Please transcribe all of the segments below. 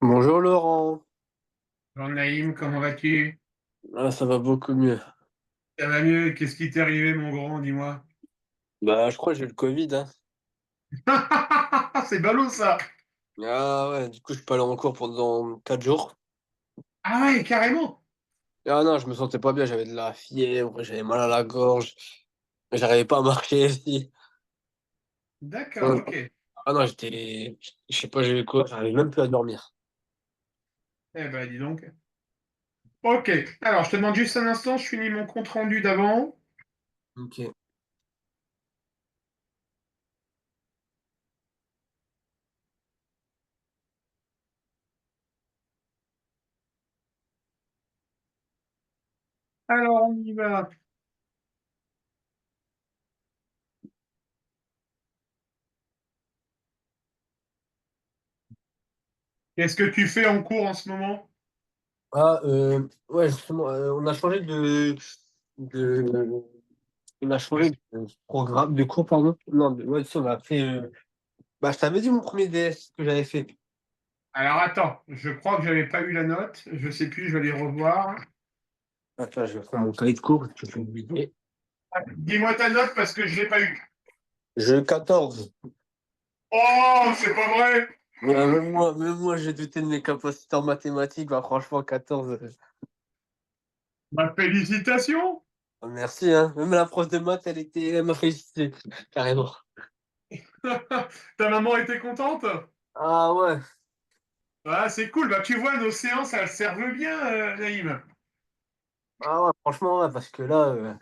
Bonjour Laurent. Bonjour Naïm, comment vas-tu? Ah, ça va beaucoup mieux. Ça va mieux, qu'est-ce qui t'est arrivé mon grand, dis-moi? Bah, je crois que j'ai le Covid, hein. C'est ballot ça! Ah ouais, du coup, je suis pas allé en cours pendant 4 jours. Ah ouais, carrément! Ah non, je me sentais pas bien, j'avais de la fièvre, j'avais mal à la gorge, j'arrivais pas à marcher aussi. D'accord, Hum. ok. Ah non, je sais pas, j'ai eu quoi, j'arrivais même plus à dormir. Eh ben dis donc. Ok, alors je te demande juste un instant, je finis mon compte rendu d'avant. Ok. Alors on y va. Qu'est-ce que tu fais en cours en ce moment? Ah, ouais, justement, de, on a changé de programme, de cours, pardon. Non, ouais, tu sais, on a fait, bah, je t'avais dit mon premier DS que j'avais fait. Alors attends, je crois que j'avais pas eu la note, je sais plus, je vais aller revoir. Attends, je vais prendre mon cahier de cours, je vais oublier. Dis-moi ta note parce que je l'ai pas eu. Jeu 14. Oh, c'est pas vrai! Ouais, même moi, j'ai douté de mes capacités en mathématiques. Bah, franchement, 14. Ma félicitation! Merci, hein. Même la prof de maths, elle m'a félicité. Carrément. Ta maman était contente? Ah ouais. Ah, c'est cool. Bah, tu vois, nos séances, elles servent bien, Naïm. Ah ouais, franchement, ouais, parce que là,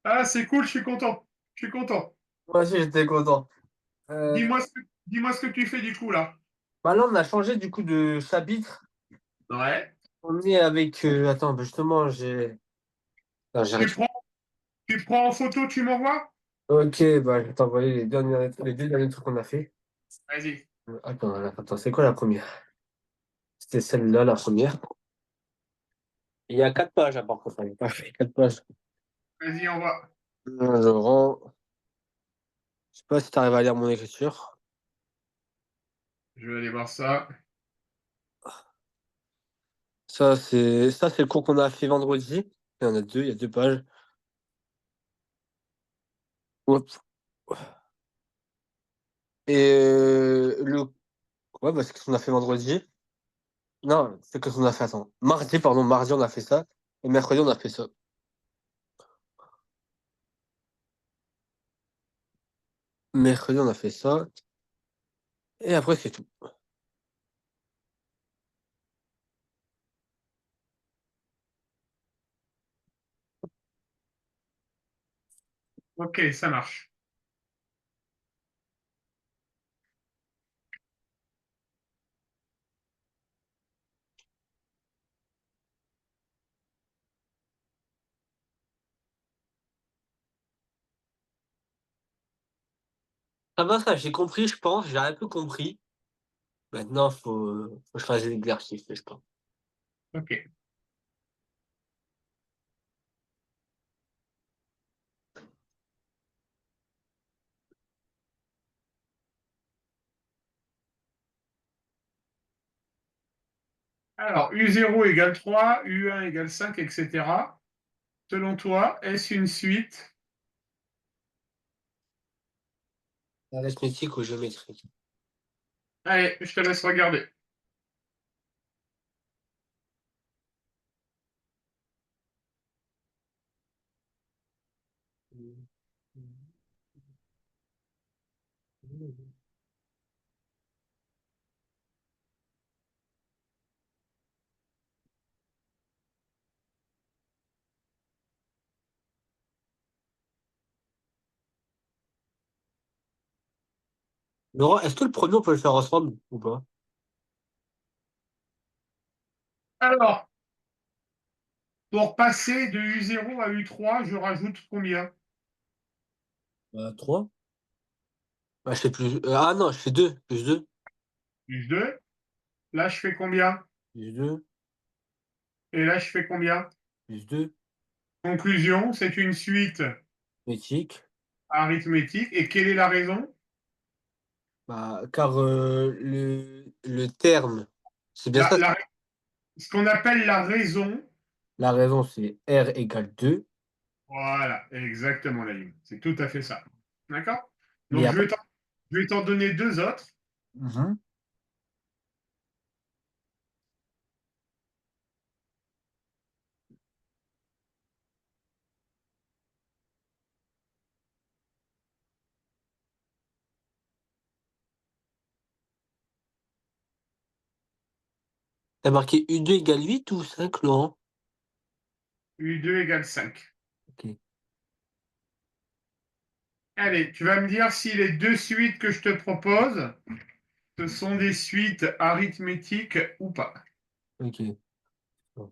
Ah, c'est cool, je suis content. Je suis content. moi aussi, j'étais content. Euh, Dis-moi ce que tu fais du coup, là. Bah là, on a changé du coup de chapitre. Ouais. On est avec. Attends, bah, justement, j'ai. Ah, Tu j'arrive. prends, tu prends en photo, tu m'envoies? Ok, bah, je vais t'envoyer les deux derniers trucs qu'on a fait. Vas-y. Attends, c'est quoi la première? C'était celle-là, la première. Il y a 4 pages, à part contre, il n'y a pas fait 4 pages. Vas-y, envoie. Je rends. Je sais pas si tu arrives à lire mon écriture. Je vais aller voir ça. Ça, c'est le cours qu'on a fait vendredi. Il y en a deux, il y a 2 pages. Hop. Et ouais, bah, c'est ce qu'on a fait vendredi. Non, c'est ce qu'on a fait, attends. Mardi, pardon, mardi, on a fait ça. Et mercredi, on a fait ça. Mercredi, on a fait ça. Et après, c'est tout. Ok, ça marche. Ça va, ça, j'ai compris, je pense. J'ai un peu compris. Maintenant, faut que je fasse l'exercice, je pense. Ok. Alors, U0 égale 3, U1 égale 5, etc. Selon toi, est-ce une suite? Arithmétique ou géométrie? Allez, je te laisse regarder. Laurent, est-ce que le premier, on peut le faire ensemble ou pas? Alors, pour passer de U0 à U3, je rajoute combien? 3. Bah, je fais plus. Ah non, je fais 2. Plus 2. Plus 2. Là, je fais combien? Plus 2. Et là, je fais combien? Plus 2. Conclusion, c'est une suite Métique. arithmétique. Et quelle est la raison? Bah, car le terme, c'est bien La, ça, la- Ce qu'on appelle la raison. la raison, c'est R égale 2. Voilà, exactement, Naïm. C'est tout à fait ça. D'accord? Mais il Donc, n'y a pas. je vais t'en donner deux autres. Mhm. T'as marqué U2 égale 8 ou 5, Laurent? U2 égale 5. Ok. Allez, tu vas me dire si les deux suites que je te propose, ce sont des suites arithmétiques ou pas. Ok. Bon.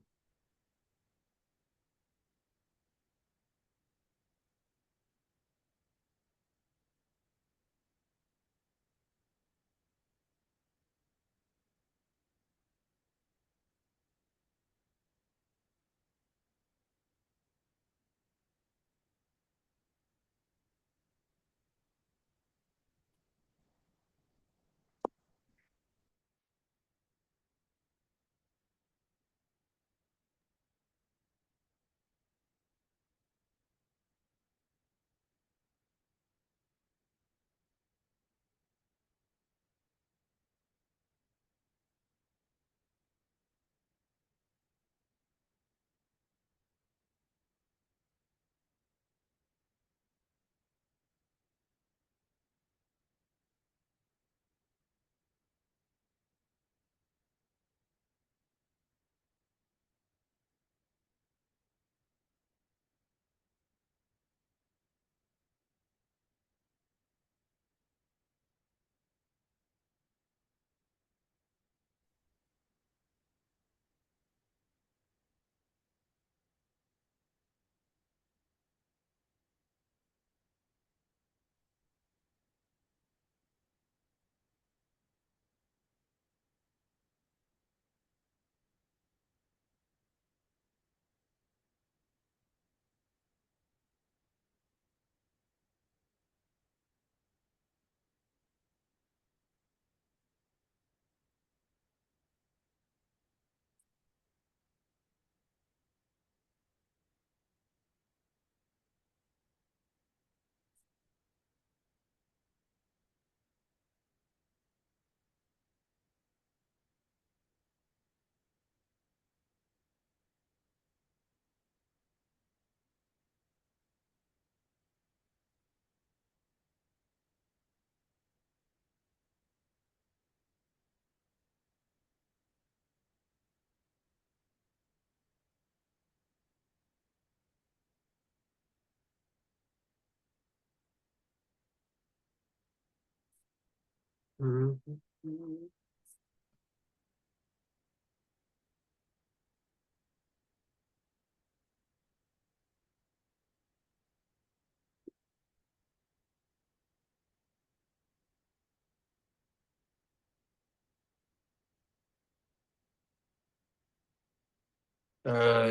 Mhm.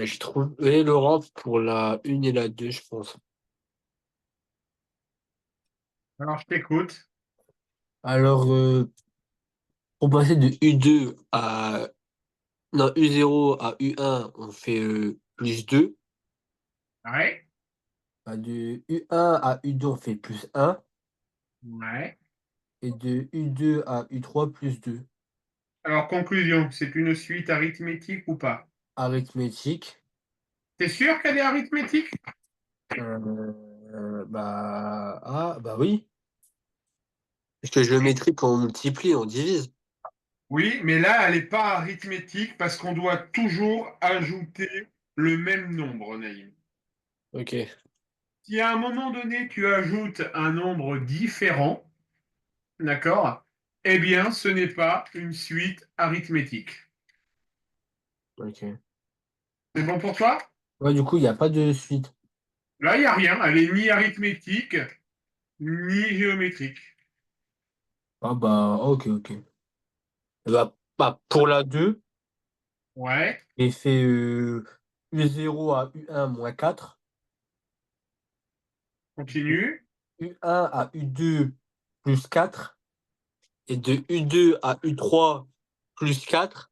J'ai trouvé Laurent pour la 1 et la 2, je pense. Alors, je t'écoute. Alors, pour passer de U2 à... Non, U0 à U1, on fait plus 2. Ouais, Bah, de U1 à U2, on fait plus 1. ouais. Et de U2 à U3, plus 2. Alors, conclusion, c'est une suite arithmétique ou pas? Arithmétique. T'es sûr qu'elle est arithmétique? Bah oui. Parce que géométrique, on multiplie, on divise. Oui, mais là, elle n'est pas arithmétique parce qu'on doit toujours ajouter le même nombre, Naïm. Ok, Si à un moment donné, tu ajoutes un nombre différent, d'accord? Eh bien, ce n'est pas une suite arithmétique. ok. C'est bon pour toi? Ouais, du coup, il n'y a pas de suite. Là, il n'y a rien. Elle est ni arithmétique, ni géométrique. Ah bah, ok, ok. Bah, pour la 2, Ouais, j'ai fait U0 à U1 moins 4. continue. U1 à U2 plus 4. et de U2 à U3 plus 4.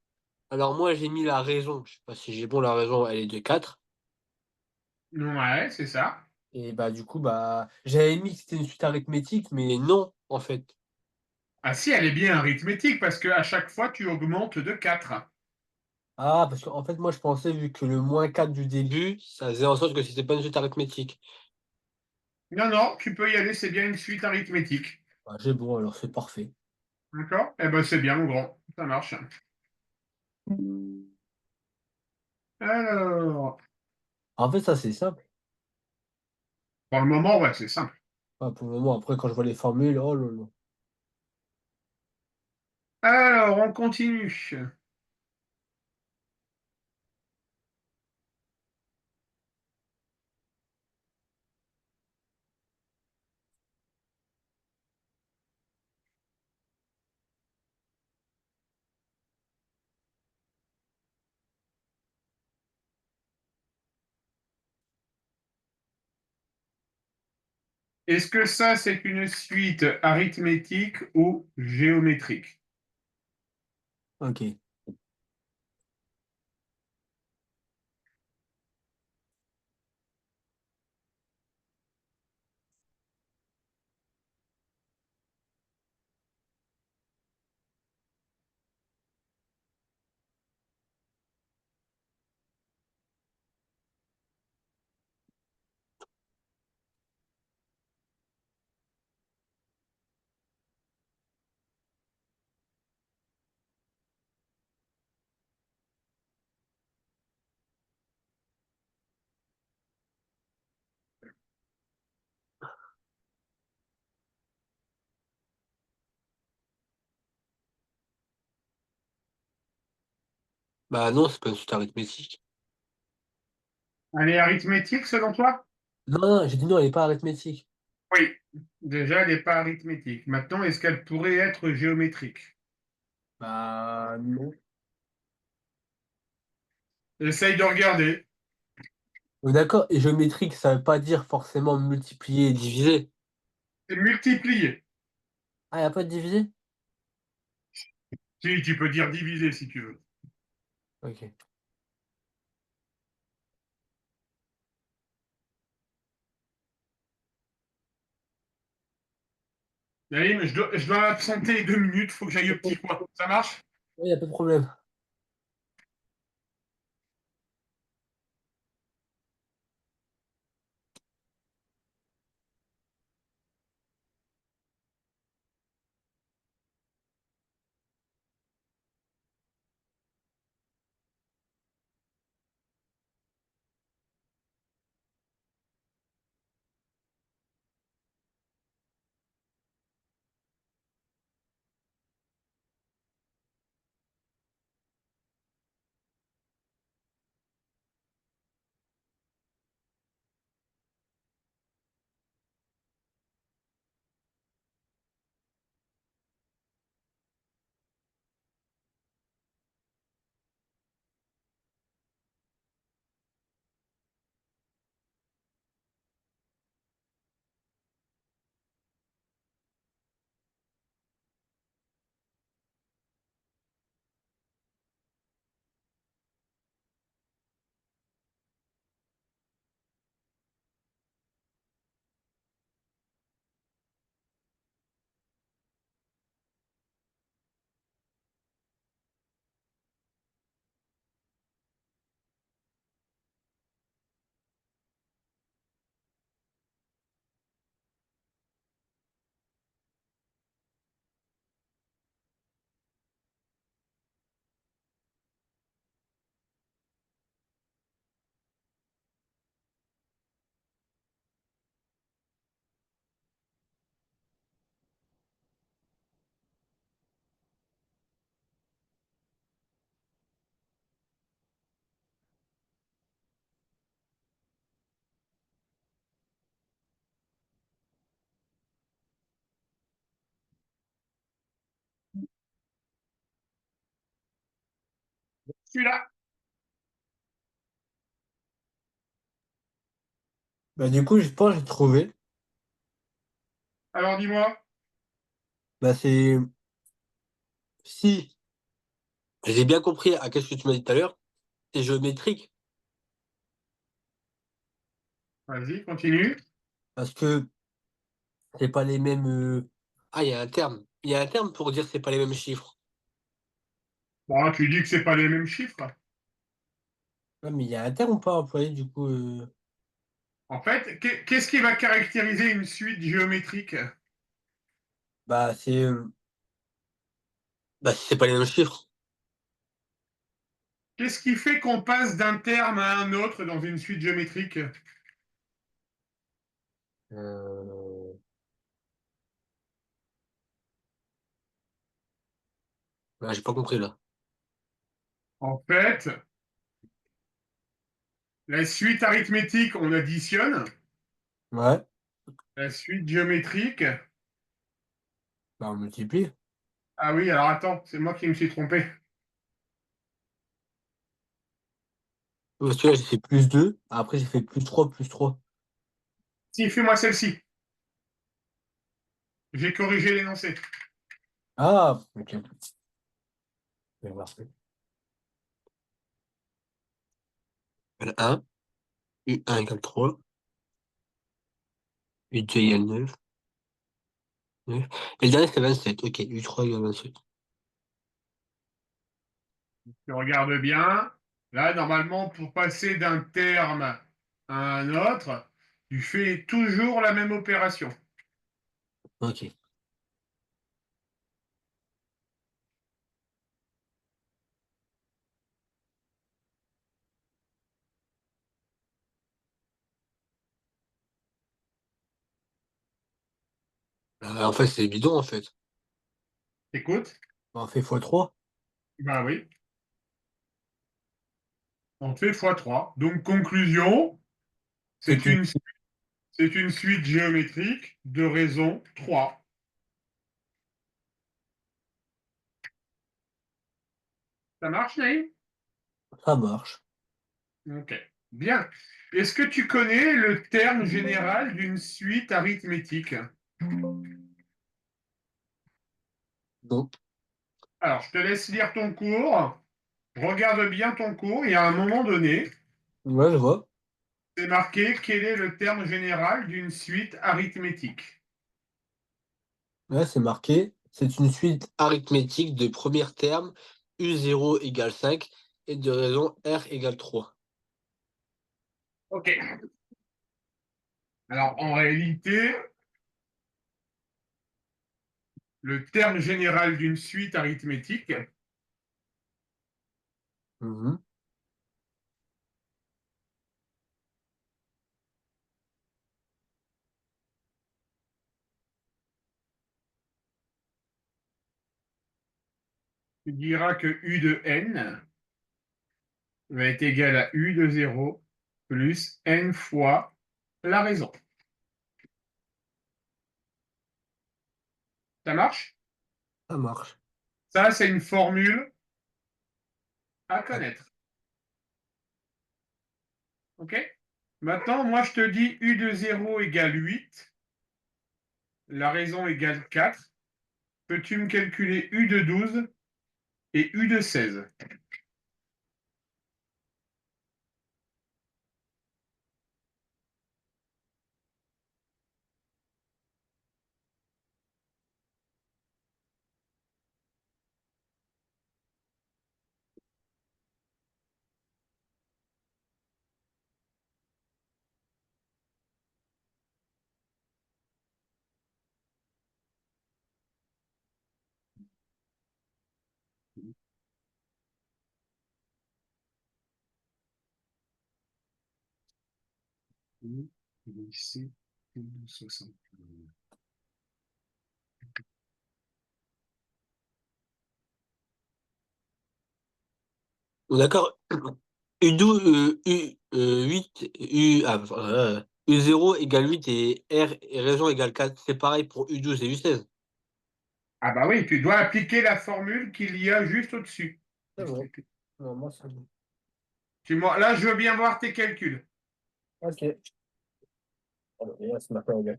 Alors moi, j'ai mis la raison. Je sais pas si j'ai bon, la raison, elle est de 4. Ouais, c'est ça. Et bah, du coup, bah, j'avais mis que c'était une suite arithmétique, mais non, en fait. Ah si, elle est bien arithmétique parce qu'à chaque fois, tu augmentes de 4. Ah, parce qu'en fait, moi, je pensais, vu que le moins 4 du début, ça faisait en sorte que c'était pas une suite arithmétique. Non, non, tu peux y aller, c'est bien une suite arithmétique. Bah, j'ai bon, alors c'est parfait. D'accord? Eh ben, c'est bien, mon grand. Ça marche. Alors, En fait, ça, c'est simple. pour le moment, ouais, c'est simple. Ah, pour le moment, après, quand je vois les formules, oh là là. Alors, on continue. Est-ce que ça, c'est une suite arithmétique ou géométrique? Ok. Bah non, c'est pas une suite arithmétique. Elle est arithmétique selon toi? Non, non, j'ai dit non, elle est pas arithmétique. Oui. Déjà, elle n'est pas arithmétique. Maintenant, est-ce qu'elle pourrait être géométrique? Bah non. Essaye de regarder. D'accord, et géométrique, ça veut pas dire forcément multiplier et diviser. C'est multiplier. Ah, y a pas de diviser? Si, tu peux dire diviser si tu veux. Ok. Allez, mais je dois m'absenter 2 minutes, faut que j'aille au petit coin. Ça marche? Oui, y a pas de problème. Je suis là. Bah du coup, je pense que j'ai trouvé. Alors dis-moi. Bah c'est si j'ai bien compris à qu'est-ce que tu m'as dit tout à l'heure, c'est géométrique. Vas-y, continue. Parce que c'est pas les mêmes. Ah, il y a un terme. Il y a un terme pour dire que c'est pas les mêmes chiffres. Bon, tu dis que c'est pas les mêmes chiffres. Ouais, mais il y a un terme ou pas employé du coup En fait, qu'est-ce qui va caractériser une suite géométrique? Bah, c'est pas les mêmes chiffres. Qu'est-ce qui fait qu'on passe d'un terme à un autre dans une suite géométrique? Euh... Bah, j'ai pas compris là. En fait, la suite arithmétique, on additionne. Ouais, La suite géométrique. bah, on multiplie. Ah oui, alors attends, c'est moi qui me suis trompé. Parce que là, j'ai fait plus 2. Après, j'ai fait plus 3 plus 3. Si, fais-moi celle-ci. J'ai corrigé l'énoncé. Ah, ok. Je vais voir. Le 1, U1 égale 3, U2 égale 9, 9. Et le dernier, c'est 27. Ok, U3 égale 27. Tu regardes bien. Là, normalement, pour passer d'un terme à un autre, tu fais toujours la même opération. Ok. En fait, c'est bidon, en fait. Écoute. On fait x3. Ben oui, on fait x3. Donc, conclusion, C'est c'est une... une, c'est une suite géométrique de raison 3. Ça marche, Naïm? Ça marche. Ok. Bien. Est-ce que tu connais le terme général d'une suite arithmétique? Non. Alors, je te laisse lire ton cours. Regarde bien ton cours et à un moment donné, Ouais, je vois. c'est marqué quel est le terme général d'une suite arithmétique. Là, c'est marqué. C'est une suite arithmétique de premier terme U0 égale 5 et de raison R égale 3. Ok. Alors, en réalité, le terme général d'une suite arithmétique, Mhm. tu diras que U de n va être égal à U de 0 plus n fois la raison. Ça marche? Ça marche. Ça, c'est une formule à Ah, connaître. OK? Maintenant, moi, je te dis U de 0 égale 8, la raison égale 4. Peux-tu me calculer U de 12 et U de 16? Ici, 60. d'accord. U0 égale 8 et R et raison égale 4. C'est pareil pour U12 et U16. Ah bah oui, tu dois appliquer la formule qu'il y a juste au-dessus. C'est bon. Non, moi, c'est bon. Là, je veux bien voir tes calculs. Ok. Alors, et là, c'est maintenant, regarde.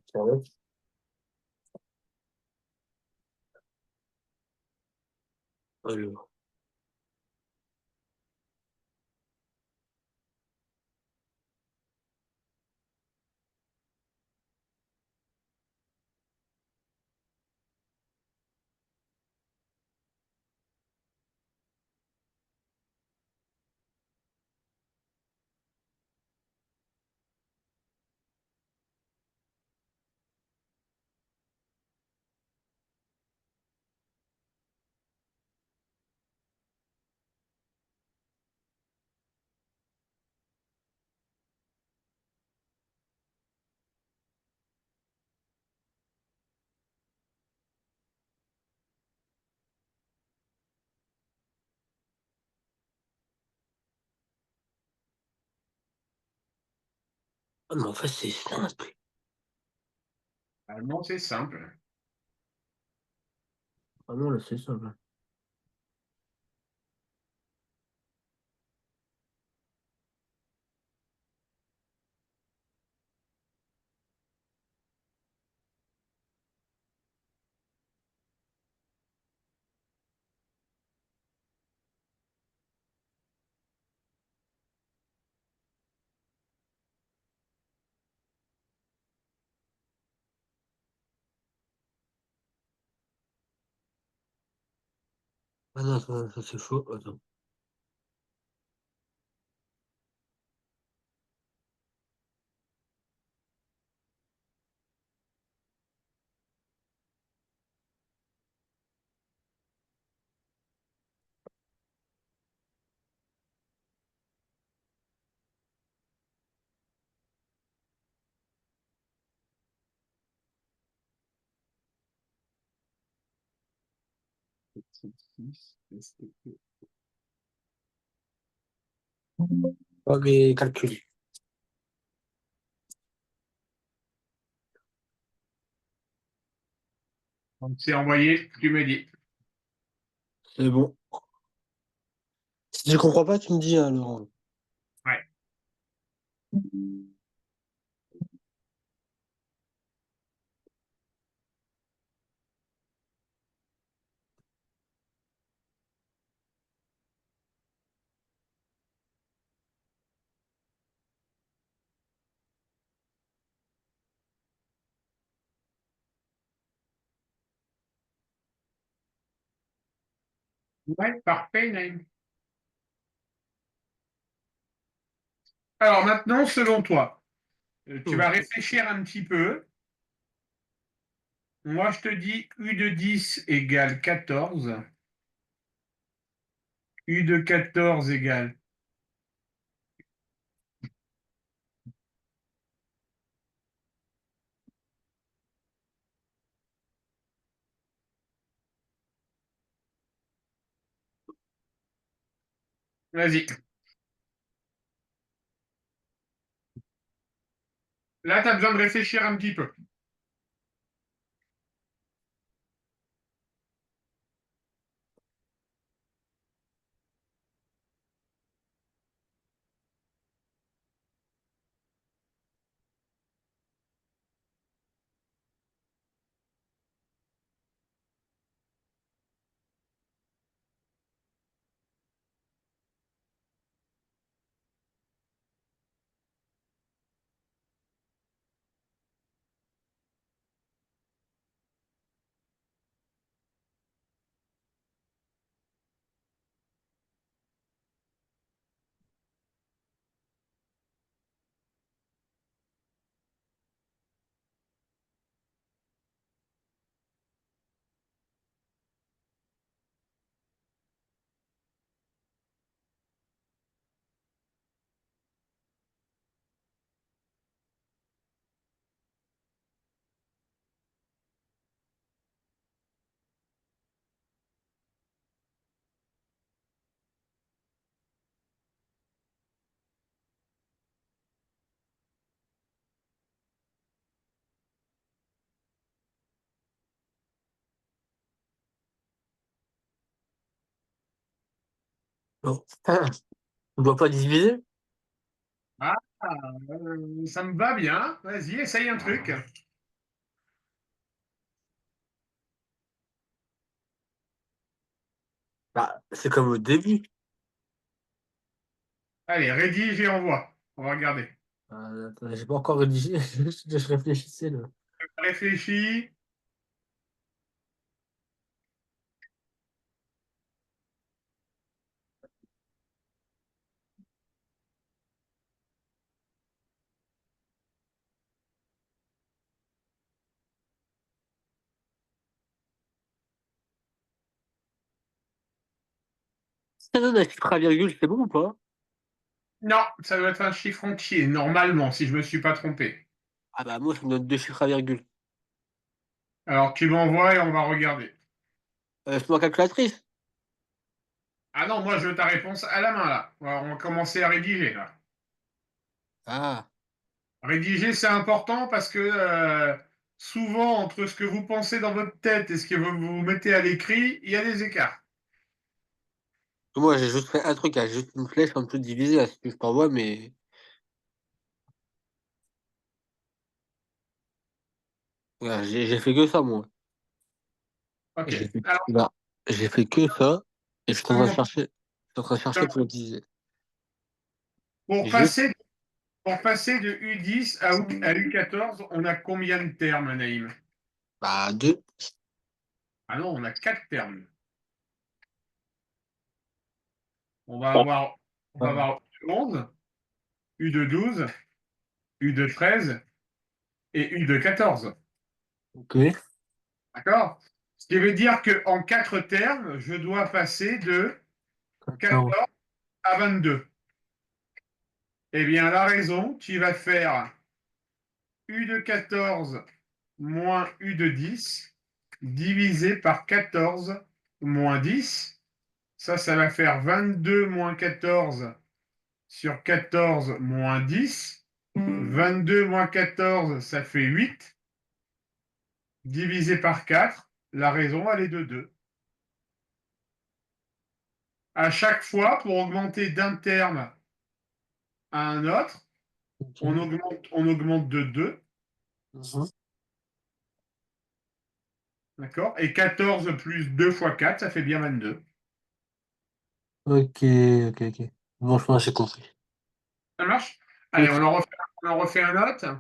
Alors. Ah, mais en fait, c'est simple. Allemand, c'est simple. Vraiment, là, c'est simple. Ah non, ça c'est faux. Attends. Pas mes calculs. Donc, c'est envoyé, tu me dis. C'est bon. Si tu comprends pas, tu me dis, hein, Laurent. Ouais. Ouais, parfait, Naïm. Alors maintenant, selon toi, tu vas Ok. réfléchir un petit peu. Moi, je te dis U de 10 égale 14. U de 14 égale. Vas-y. Là, tu as besoin de réfléchir un petit peu. Non. On doit pas diviser? Ah, ça me va bien. Vas-y, essaye un truc. Bah, c'est comme au début. Allez, rédige et envoie. On va regarder. Attends, j'ai pas encore rédigé. Je réfléchissais là. Réfléchis. Ça donne un chiffre à virgule, c'est bon ou pas? Non, ça doit être un chiffre entier, normalement, si je ne me suis pas trompé. Ah bah moi, ça me donne deux chiffres à virgule. Alors, tu m'envoies et on va regarder. C'est ma calculatrice. Ah non, moi, je veux ta réponse à la main, là. On va commencer à rédiger, là. Ah. Rédiger, c'est important parce que souvent, entre ce que vous pensez dans votre tête et ce que vous mettez à l'écrit, il y a des écarts. Moi, j'ai juste fait un truc, hein, juste une flèche en dessous divisée, là, si tu veux, je t'envoie, mais voilà, j'ai fait que ça, moi. Ok. J'ai fait, Alors, là, j'ai fait que ça, et je suis en train de chercher, je suis en train de chercher pour utiliser. pour J'ai, passer, pour passer de U10 à U14, on a combien de termes, Naïm? bah, deux. Ah non, on a 4 termes. On va avoir U11, U de 12, U de 13 et U de 14. Ok. D'accord? Ce qui veut dire qu'en 4 termes, je dois passer de 14. 14 à 22. Eh bien, la raison, tu vas faire U de 14 moins U de 10 divisé par 14 moins 10. Ça va faire 22 moins 14 sur 14 moins 10. 22 moins 14, ça fait 8. Divisé par 4, la raison, elle est de 2. À chaque fois, pour augmenter d'un terme à un autre, on Ok. augmente, on augmente de 2. Mhm. D'accord? Et 14 plus 2 fois 4, ça fait bien 22. Ok, ok. Bon, je pense que j'ai compris. Ça marche? Allez, Ok. on en refait un autre.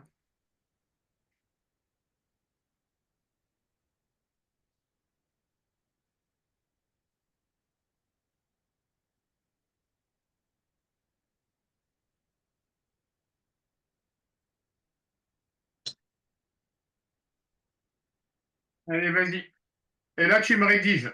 Allez, vas-y. Et là, tu me rédiges.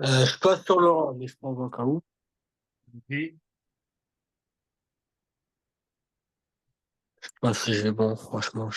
Je passe sur le rang, mais je prends au cas où. Et Ouais, si j'ai bon, franchement.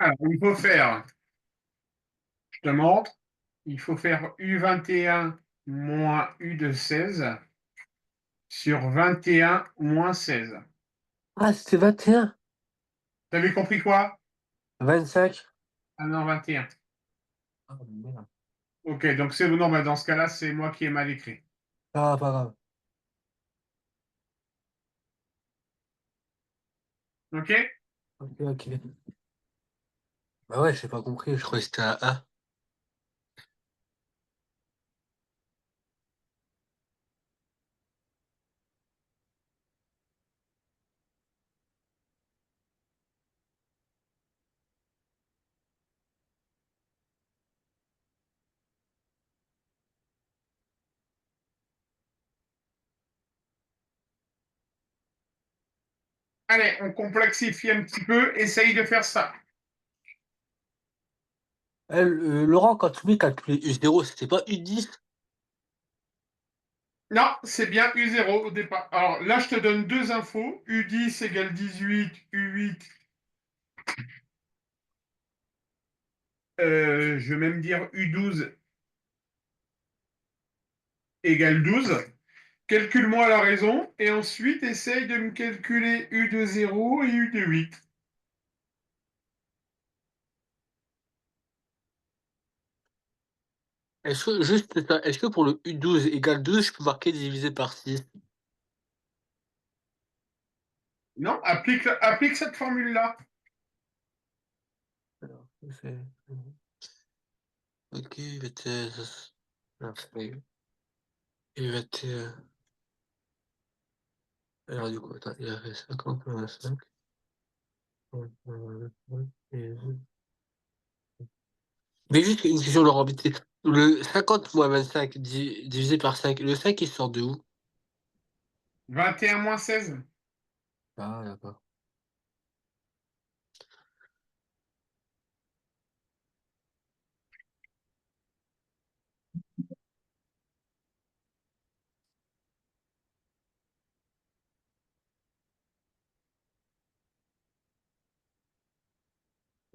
alors, il faut faire, je te montre, il faut faire U21 moins U de 16 sur 21 moins 16. Ah, c'était 21. T'avais compris quoi? 25. Ah non, 21. Ah, merde. Ok, donc c'est non, bah dans ce cas-là, c'est moi qui ai mal écrit. Ah, pas grave. Ok? Ok, ok. Bah ouais, j'ai pas compris, je croyais que c'était un A. Allez, on complexifie un petit peu, essaye de faire ça. Laurent, quand tu mets calculer U0, c'était pas U10? Non, c'est bien U0 au départ. Alors là, je te donne deux infos. U10 égale 18, U8, je vais même dire U12 égale 12. Calcule-moi la raison et ensuite essaye de me calculer U de 0 et U de 8. Est-ce que, juste ça, est-ce que pour le U12 égale 12, je peux marquer divisé par 6? Non, applique cette formule-là. Alors, c'est... Ok, U21. Non, c'est pas U21. Alors du coup, attends, il a fait 50 moins 5. Mais juste une question, Laurent, vite fait. Le 50 moins 25 divisé par 5, le 5 il sort de où? 21 moins 16. Ah, d'accord.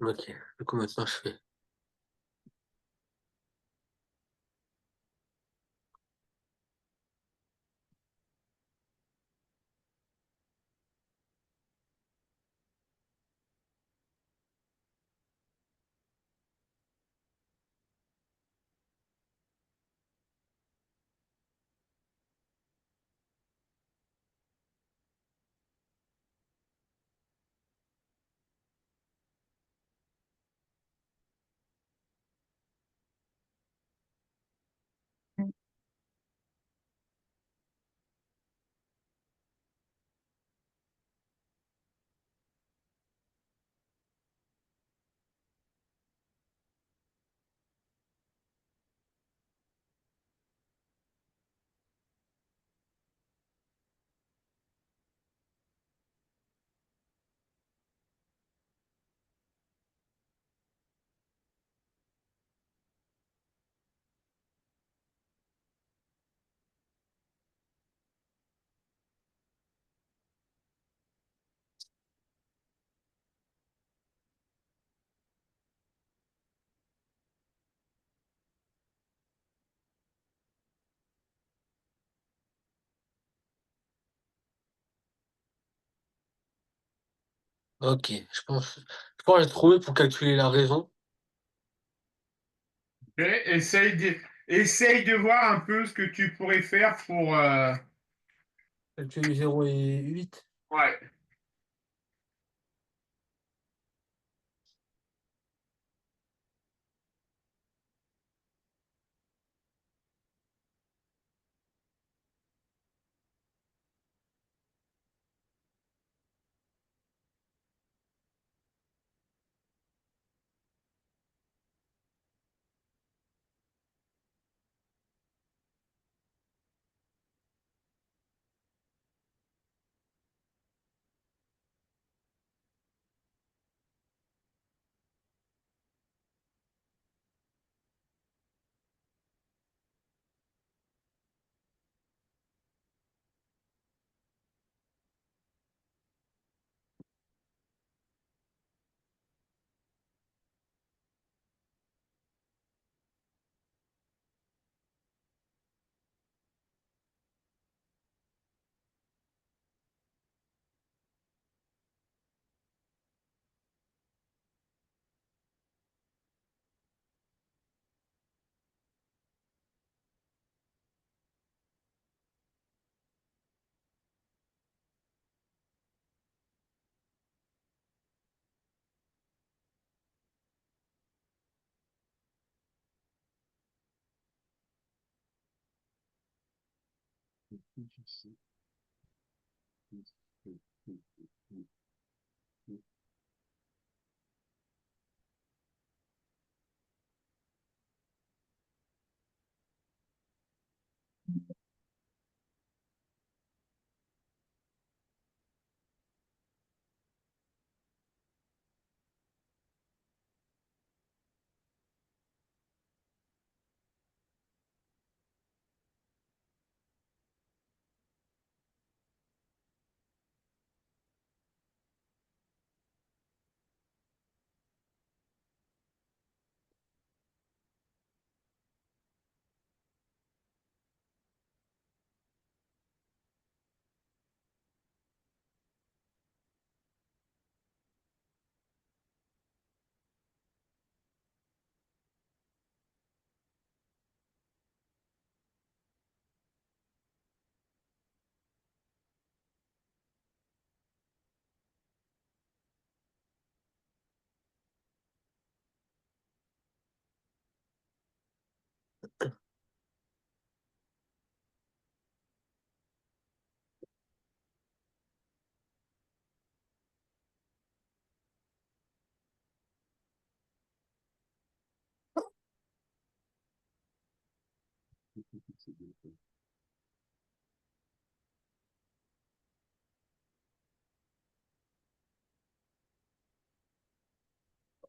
Ok, du coup maintenant je fais. Ok, je pense que j'ai trouvé pour calculer la raison. Okay, essaye de voir un peu ce que tu pourrais faire pour. Calculer 0 et 8. Ouais.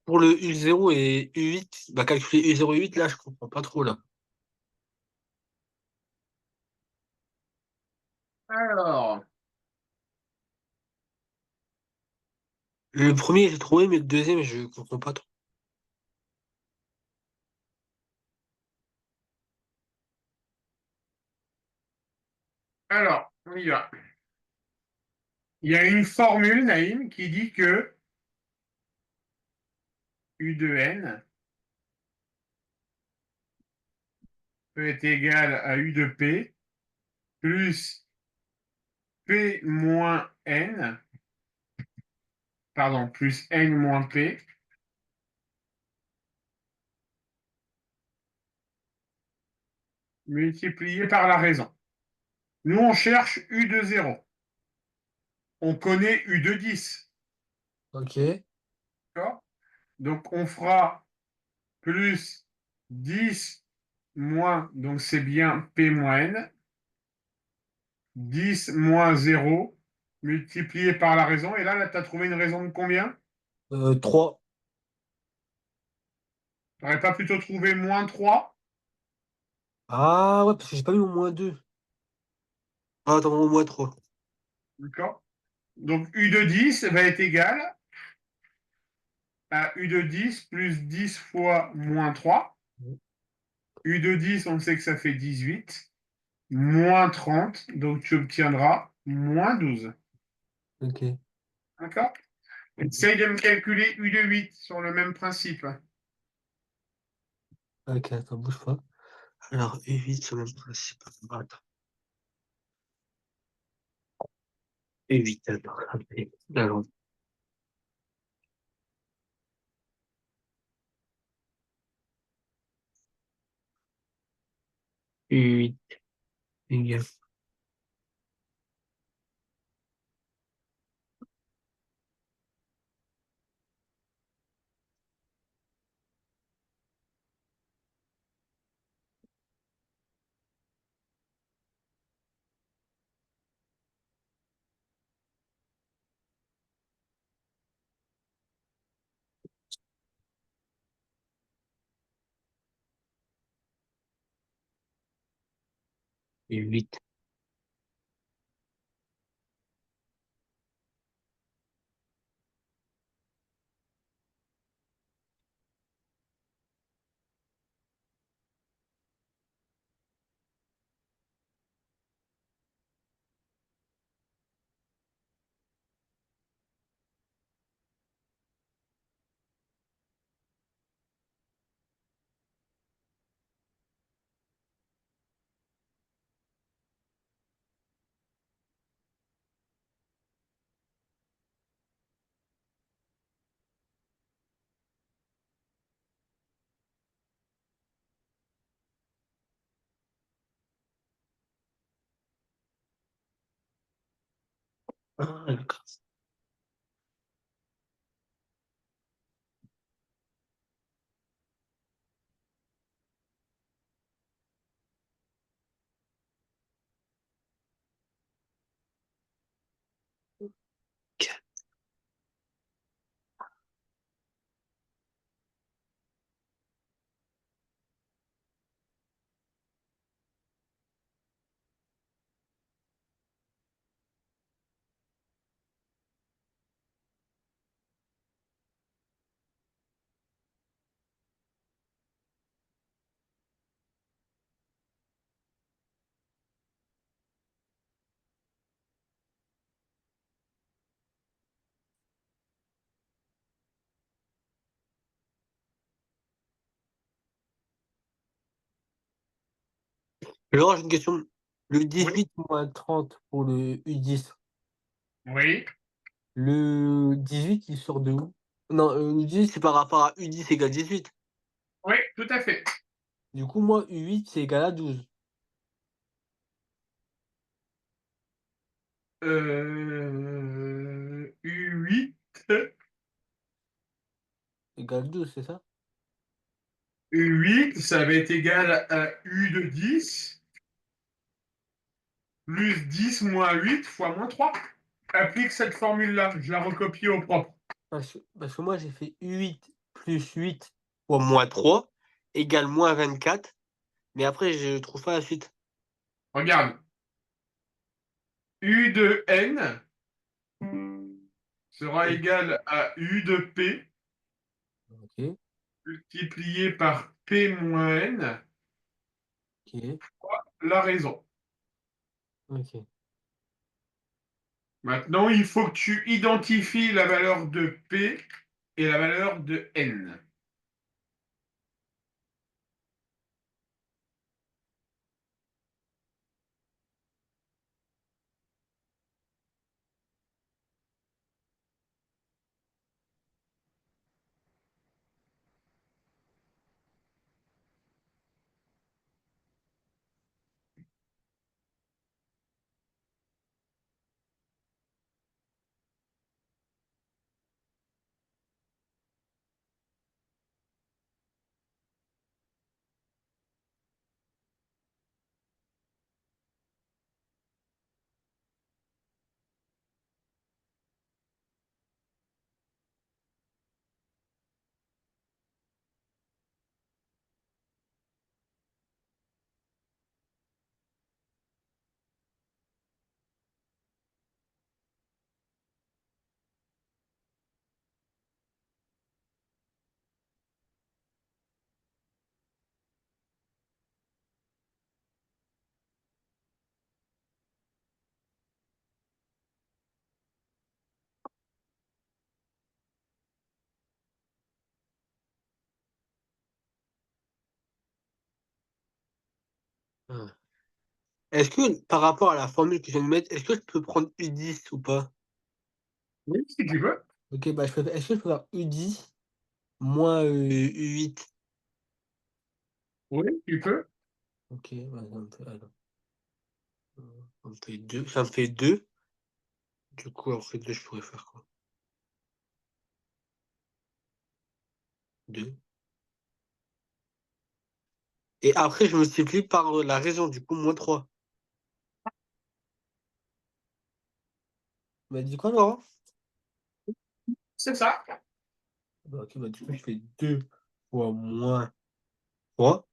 Pour le U0 et U8, bah calculer U0 et U8, là, je comprends pas trop, là. Alors, Le premier, j'ai trouvé, mais le deuxième, je comprends pas trop. on y va. Il y a une formule, Naïm, qui dit que U de n peut être égal à U de P plus P moins N, pardon, plus N moins P, multiplié par la raison. Nous, on cherche U de 0. On connaît U de 10. Ok. D'accord. Donc, on fera plus 10 moins, donc c'est bien P moins N, 10 moins 0 multiplié par la raison. Et là tu as trouvé une raison de combien? 3. Tu n'aurais pas plutôt trouvé moins 3? Ah ouais, parce que j'ai pas mis au moins 2. Ah, attends, au moins 3. D'accord. Donc U de 10 va être égal à U de 10 plus 10 fois moins 3. U de 10, on sait que ça fait 18. Moins 30, donc tu obtiendras moins 12. Ok. D'accord. Essaye de me calculer U de 8 sur le même principe. Ok, attends, bouge pas. Alors, U8 sur le même principe. Attends. U8, alors. Allez. Alors, U8 égale U8. Ah, d'accord. Alors, j'ai une question. Le Oui, 18 moins 30 pour le U10, oui, le 18, il sort de où? Non, le 18, c'est par rapport à U10 égale 18. oui, tout à fait. Du coup, moi, U8, c'est égal à 12. U8, Égal 12, c'est ça? U8, ça va être égal à U de 10 plus 10 moins 8 fois moins 3. Applique cette formule-là, je la recopie au propre. Parce que moi, j'ai fait U8 plus 8 fois moins 3 égale moins 24. Mais après, je trouve pas la suite. Regarde, U de N sera Ok. égal à U de P Ok. multiplié par P moins N, Ok. la raison. Ok. Maintenant, il faut que tu identifies la valeur de P et la valeur de N. Ah. Est-ce que, par rapport à la formule que je viens de mettre, est-ce que je peux prendre U10 ou pas? Oui, si tu veux. Ok, bah, est-ce que je peux faire U10 moins U8? Oui, tu peux. Ok, bah, ça me fait 2. Ça me fait 2. Du coup, en fait, 2, je pourrais faire quoi? 2. Et après, je multiplie par la raison, du coup, moins 3. Tu m'as dit quoi, Laurent? C'est ça. Bah, ok, bah, du coup, je fais 2 fois moins 3.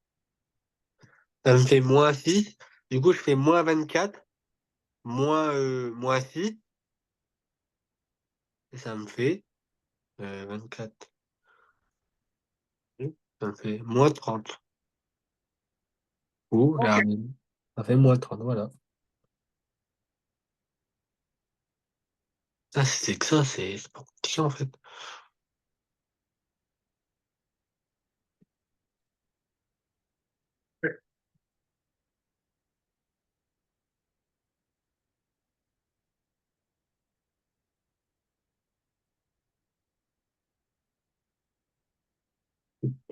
Ça me fait moins 6. Du coup, je fais moins 24, moins 6. Et ça me fait 24. Ça me fait moins 30. Ou Ok. ça fait moins 30, voilà. Ça, c'est que ça, c'est pas compliqué, en fait.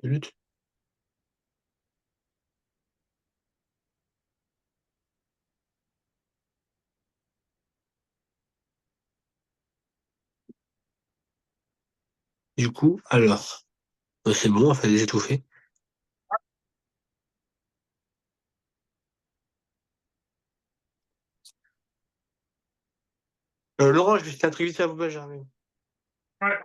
Zut. Du coup, alors, c'est bon, en fait, j'ai tout fait. Laurent, je vais faire un truc vite fait à vous, j'arrive. Ouais.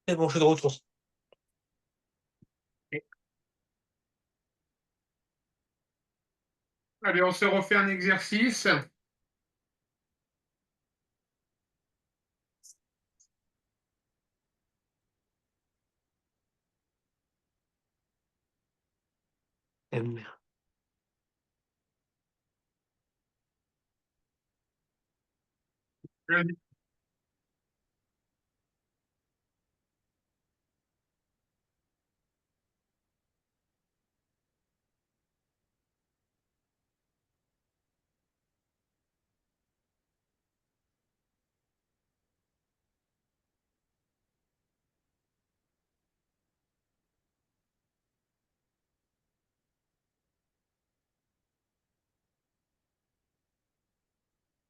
C'est bon, je suis de retour. Allez, on se refait un exercice. M.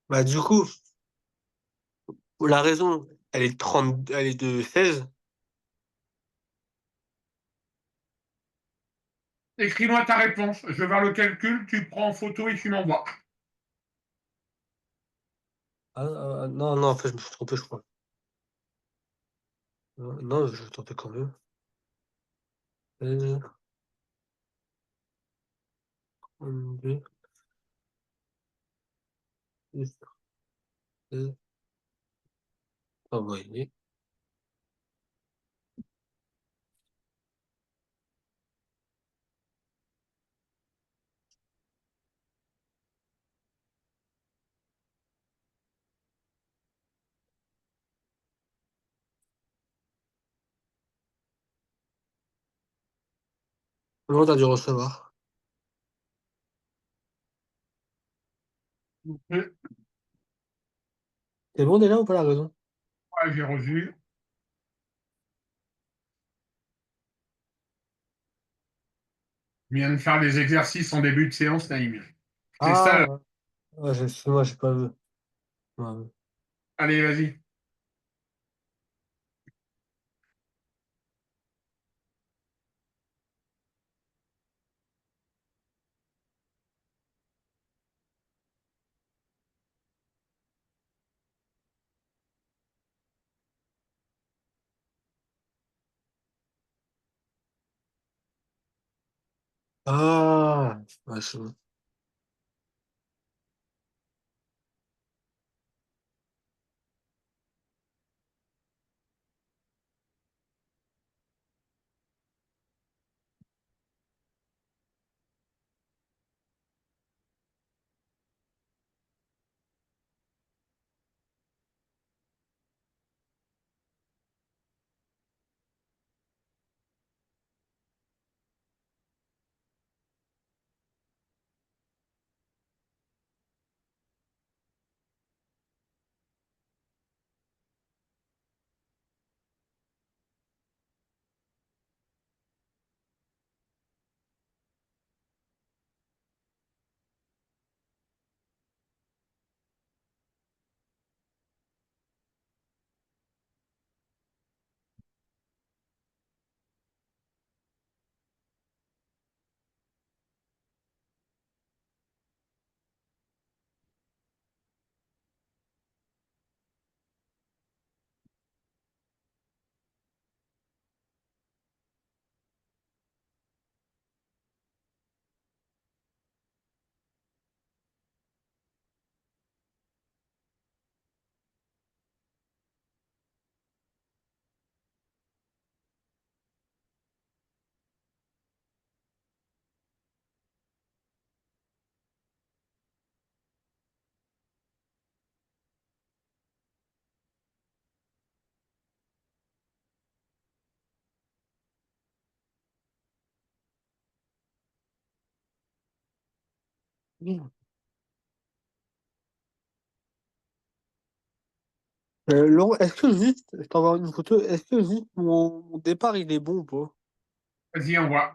Bah, du coup, la raison, elle est de 16. Écris-moi ta réponse. Je vais voir le calcul, tu prends en photo et tu m'envoies. Non, non, en fait, je me suis trompé, je crois. Non, je me suis trompé quand même. 16, 32, 16, 16, envoyé. Comment t'as dû recevoir? Ouais, C'est bon déjà ou pas la raison? j'ai reçu. Je viens de faire des exercices en début de séance, Naïm. C'est ça. Ah, ouais, moi, j'ai pas vu. Ouais. Allez, vas-y. Ah, ouais, c'est bon. Laurent, est-ce que juste, je t'envoie une photo, est-ce que juste mon départ il est bon ou pas? Vas-y, envoie.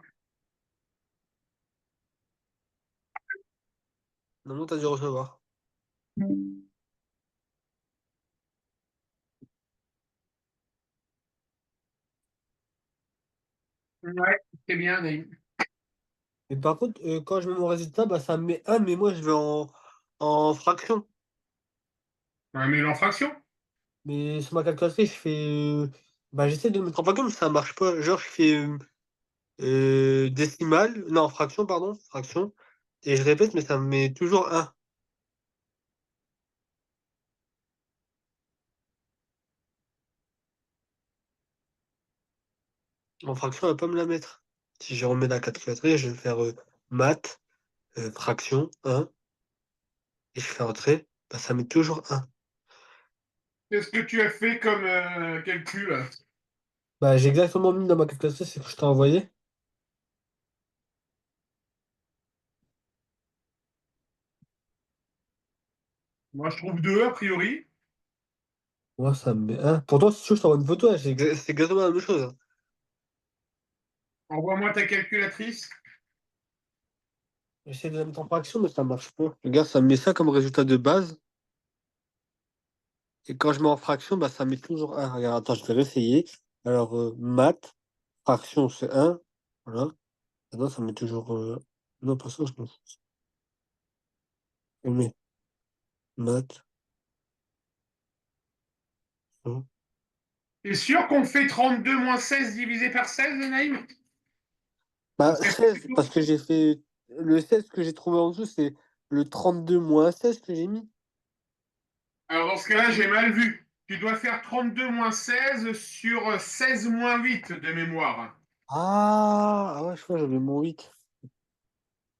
Non, t'as dû recevoir. Ouais, c'est bien, Naïm. Et par contre, quand je mets mon résultat, bah, ça me met un, mais moi je vais en fraction. Ouais, mais l'infraction. Mais sur ma calculatrice, je fais. Bah, j'essaie de le mettre en fraction, mais ça marche pas. Genre, je fais décimale, non, fraction, pardon, fraction. Et je répète, mais ça me met toujours un. En fraction, elle va pas me la mettre. Si je remets la calculatrice, je vais faire maths, fraction, un et je fais entrer, bah, ça met toujours un. Qu'est-ce que tu as fait comme calcul? Bah, j'ai exactement mis dans ma calculatrice ce que je t'ai envoyé. Moi, je trouve deux, a priori. Moi, ça me met un. Pourtant, si tu veux, je t'envoie une photo, hein, c'est exactement la même chose, hein. Envoie-moi ta calculatrice. J'essaie de la mettre en fraction, mais ça marche pas. Regarde, ça me met ça comme résultat de base. Et quand je mets en fraction, bah, ça met toujours un. Regarde, attends, je vais réessayer. Alors, maths, fraction, c'est un. Voilà. Maintenant, ça met toujours. Non, pas ça, je me je mets maths. Hein. T'es sûr qu'on fait 32 moins 16 divisé par 16, Naïm? Bah, Parce que 16 parce que j'ai fait. Le 16 que j'ai trouvé en dessous, c'est le 32 moins 16 que j'ai mis. alors, dans ce cas-là, j'ai mal vu. Tu dois faire 32 moins 16 sur 16 moins 8 de mémoire. Ah ouais, je crois que j'avais mon 8.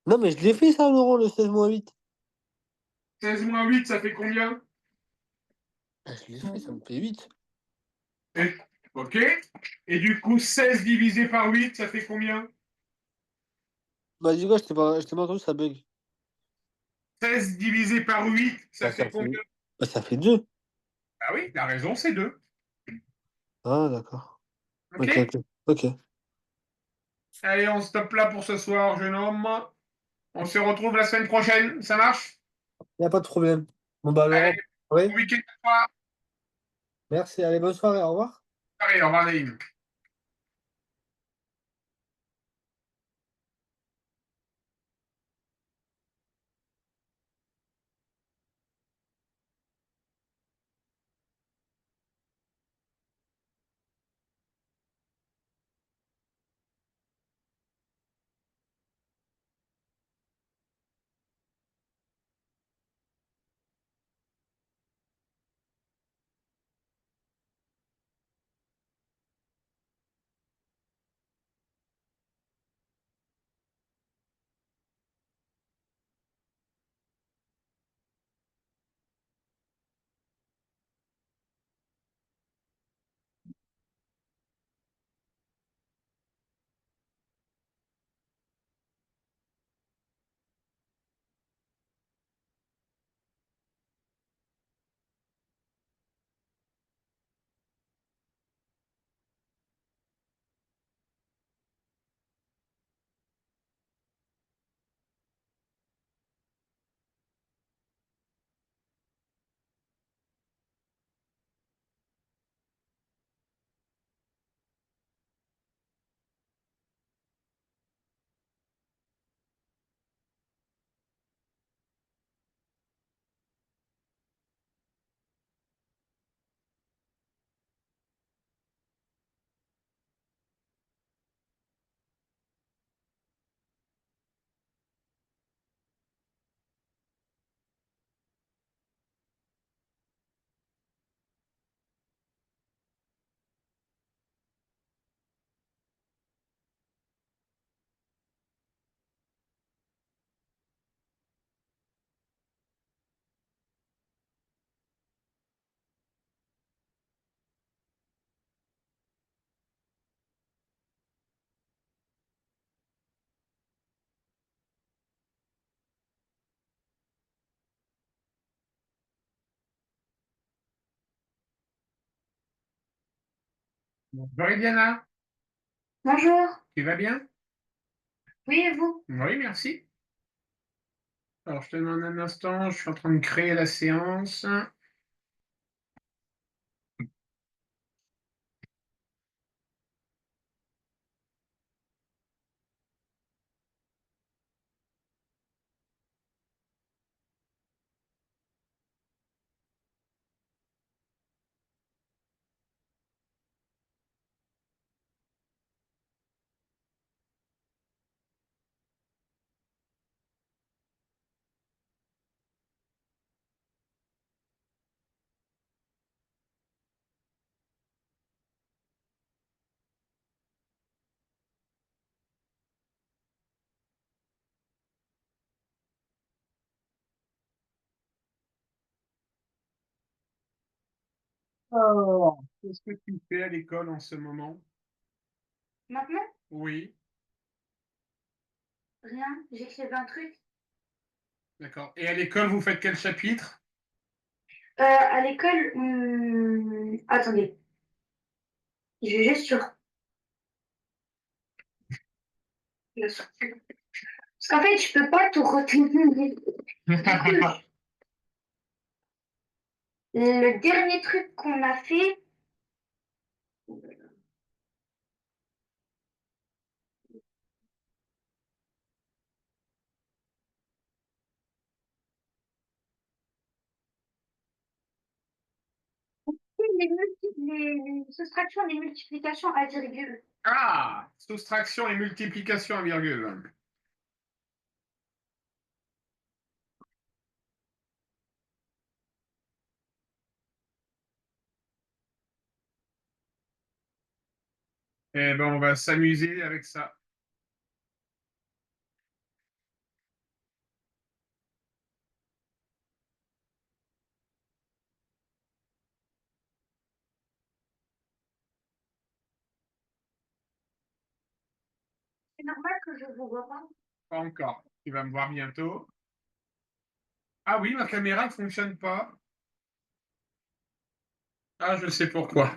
Non, mais je l'ai fait ça, Laurent, le 16 moins 8. 16 moins 8, ça fait combien? Ah, je l'ai fait, ça me fait 8. Et- Ok. Et du coup, 16 divisé par 8, ça fait combien? Bah, dis quoi, je t'ai pas entendu, ça bug. 16 divisé par 8, Bah, ça fait combien? ça fait 2. Ah oui, t'as raison, c'est 2. Ah, d'accord. Ok. Ok, ok. Ok. Allez, on stoppe là pour ce soir, jeune homme. On se retrouve la semaine prochaine. Ça marche? Y a pas de problème. Bon, bah, Allez, Laurent, oui. bon week-end à toi. Merci, allez, bonne soirée, au revoir. Allez, au revoir, Naïm. Bonjour Diana, Bonjour, tu vas bien? oui et vous? Oui, merci. Alors, je te demande un instant, je suis en train de créer la séance. Alors, qu'est-ce que tu fais à l'école en ce moment? Maintenant? Oui, Rien, j'écrivais un truc. d'accord. Et à l'école, vous faites quel chapitre? À l'école, attendez, je vais juste sur. Parce qu'en fait, je peux pas tout retenir. Le dernier truc qu'on a fait, c'est les soustractions, les multiplications à virgule. Ah, soustraction et multiplication à virgule. Eh ben, on va s'amuser avec ça. C'est normal que je vous vois pas. Pas encore. Tu vas me voir bientôt. Ah oui, ma caméra ne fonctionne pas. Ah, je sais pourquoi.